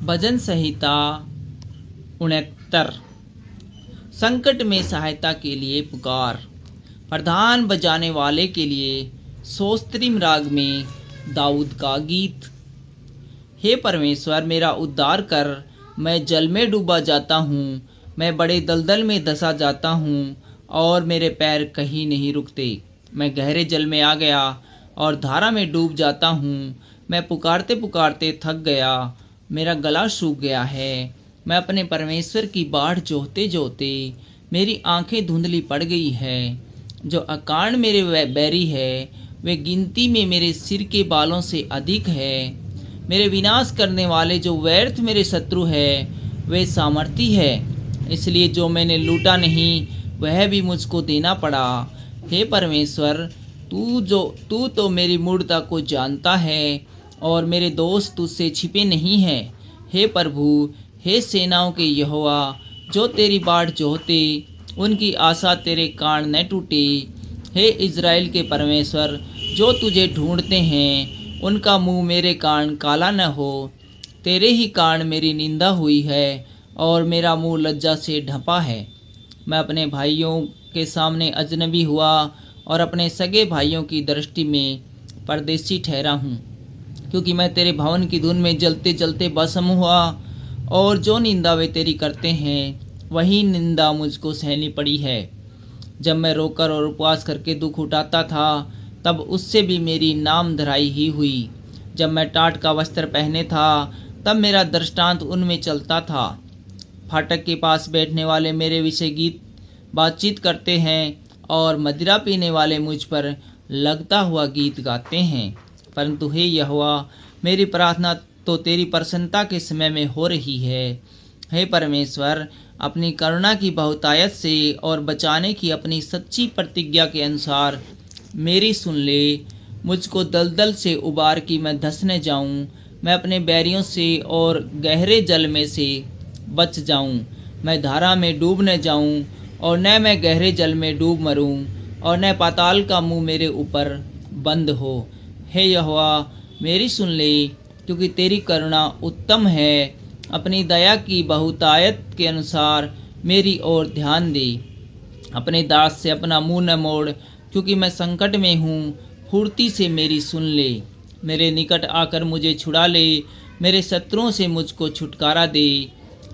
भजन संहिता 69। संकट में सहायता के लिए पुकार। प्रधान बजाने वाले के लिए सोस्त्रीम राग में दाऊद का गीत। हे परमेश्वर, मेरा उद्धार कर। मैं जल में डूबा जाता हूँ, मैं बड़े दलदल में धंसा जाता हूँ और मेरे पैर कहीं नहीं रुकते। मैं गहरे जल में आ गया और धारा में डूब जाता हूँ। मैं पुकारते पुकारते थक गया, मेरा गला सूख गया है। मैं अपने परमेश्वर की बाढ़ जोहते जोहते मेरी आंखें धुंधली पड़ गई है। जो अकारण मेरे बैरी है वे गिनती में मेरे सिर के बालों से अधिक है। मेरे विनाश करने वाले जो व्यर्थ मेरे शत्रु है वे सामर्थी है, इसलिए जो मैंने लूटा नहीं वह भी मुझको देना पड़ा। हे परमेश्वर, तू तो मेरी मूढ़ता को जानता है और मेरे दोष तुझसे छिपे नहीं हैं। हे प्रभु, हे सेनाओं के यहोवा, जो तेरी बाढ़ जोहते उनकी आशा तेरे कान न टूटे। हे इज़राइल के परमेश्वर, जो तुझे ढूंढते हैं उनका मुंह मेरे कारण काला न हो। तेरे ही कारण मेरी निंदा हुई है और मेरा मुंह लज्जा से ढंपा है। मैं अपने भाइयों के सामने अजनबी हुआ और अपने सगे भाइयों की दृष्टि में परदेसी ठहरा हूँ, क्योंकि मैं तेरे भवन की धुन में जलते जलते भस्म हुआ और जो निंदा वे तेरी करते हैं वही निंदा मुझको सहनी पड़ी है। जब मैं रोकर और उपवास करके दुख उठाता था तब उससे भी मेरी नाम धराई ही हुई। जब मैं टाट का वस्त्र पहने था तब मेरा दृष्टांत उनमें चलता था। फाटक के पास बैठने वाले मेरे विषय गीत बातचीत करते हैं और मदिरा पीने वाले मुझ पर लगता हुआ गीत गाते हैं। परंतु हे यहोवा, मेरी प्रार्थना तो तेरी प्रसन्नता के समय में हो रही है। हे परमेश्वर, अपनी करुणा की बहुतायत से और बचाने की अपनी सच्ची प्रतिज्ञा के अनुसार मेरी सुन ले। मुझको दलदल से उबार की मैं धंस न जाऊं, मैं अपने बैरियों से और गहरे जल में से बच जाऊं। मैं धारा में डूब न जाऊं और न मैं गहरे जल में डूब मरूं और न पाताल का मुंह मेरे ऊपर बंद हो। हे यहोवा, मेरी सुन ले, क्योंकि तेरी करुणा उत्तम है। अपनी दया की बहुतायत के अनुसार मेरी ओर ध्यान दे। अपने दास से अपना मुंह न मोड़, क्योंकि मैं संकट में हूँ। फुर्ती से मेरी सुन ले, मेरे निकट आकर मुझे छुड़ा ले। मेरे शत्रुओं से मुझको छुटकारा दे।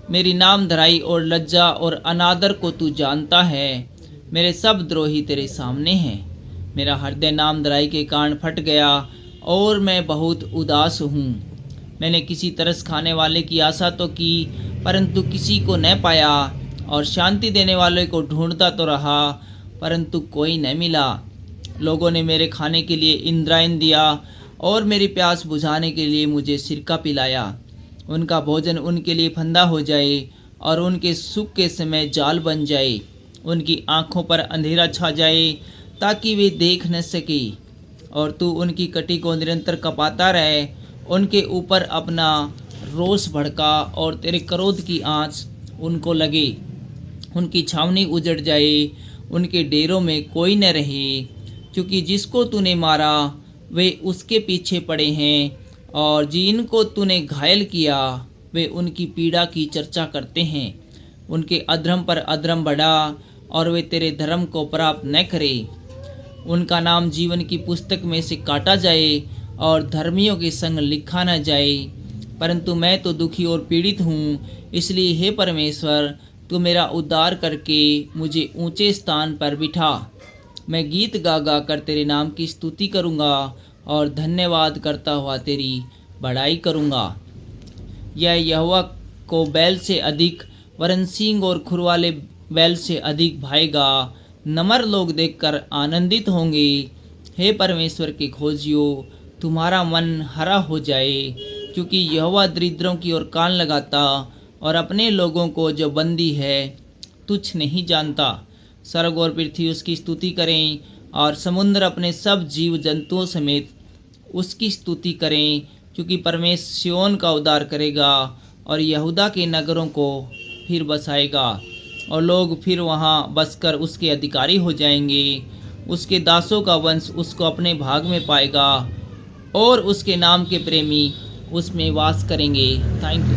मेरी नाम धराई और लज्जा और अनादर को तू जानता है। मेरे सब द्रोही तेरे सामने हैं। मेरा हृदय नाम धराई के कारण फट गया और मैं बहुत उदास हूँ। मैंने किसी तरस खाने वाले की आशा तो की, परंतु किसी को न पाया, और शांति देने वाले को ढूंढता तो रहा, परंतु कोई न मिला। लोगों ने मेरे खाने के लिए इंद्रायण दिया और मेरी प्यास बुझाने के लिए मुझे सिरका पिलाया। उनका भोजन उनके लिए फंदा हो जाए और उनके सुख के समय जाल बन जाए। उनकी आँखों पर अंधेरा छा जाए ताकि वे देख न सके, और तू उनकी कटी को निरंतर कपाता रहे। उनके ऊपर अपना रोष भड़का और तेरे क्रोध की आँच उनको लगे। उनकी छावनी उजड़ जाए, उनके डेरों में कोई न रहे, क्योंकि जिसको तूने मारा वे उसके पीछे पड़े हैं, और जिनको तूने घायल किया वे उनकी पीड़ा की चर्चा करते हैं। उनके अधर्म पर अधर्म बढ़ा और वे तेरे धर्म को प्राप्त न करें। उनका नाम जीवन की पुस्तक में से काटा जाए और धर्मियों के संग लिखा न जाए। परंतु मैं तो दुखी और पीड़ित हूँ, इसलिए हे परमेश्वर, तू मेरा उद्धार करके मुझे ऊंचे स्थान पर बिठा। मैं गीत गा गा कर तेरे नाम की स्तुति करूँगा और धन्यवाद करता हुआ तेरी बड़ाई करूँगा। यह यहोवा को बैल से अधिक, वरन सींग और खुर वाले बैल से अधिक भाएगा। नम्र लोग देखकर आनंदित होंगे। हे परमेश्वर के खोजियों, तुम्हारा मन हरा हो जाए, क्योंकि यहोवा दरिद्रों की ओर कान लगाता और अपने लोगों को जो बंदी है तुच्छ नहीं जानता। स्वर्ग और पृथ्वी उसकी स्तुति करें और समुद्र अपने सब जीव जंतुओं समेत उसकी स्तुति करें, क्योंकि परमेश्वर सिय्योन का उद्धार करेगा और यहूदा के नगरों को फिर बसाएगा, और लोग फिर वहाँ बसकर उसके अधिकारी हो जाएंगे। उसके दासों का वंश उसको अपने भाग में पाएगा और उसके नाम के प्रेमी उसमें वास करेंगे। Thank you.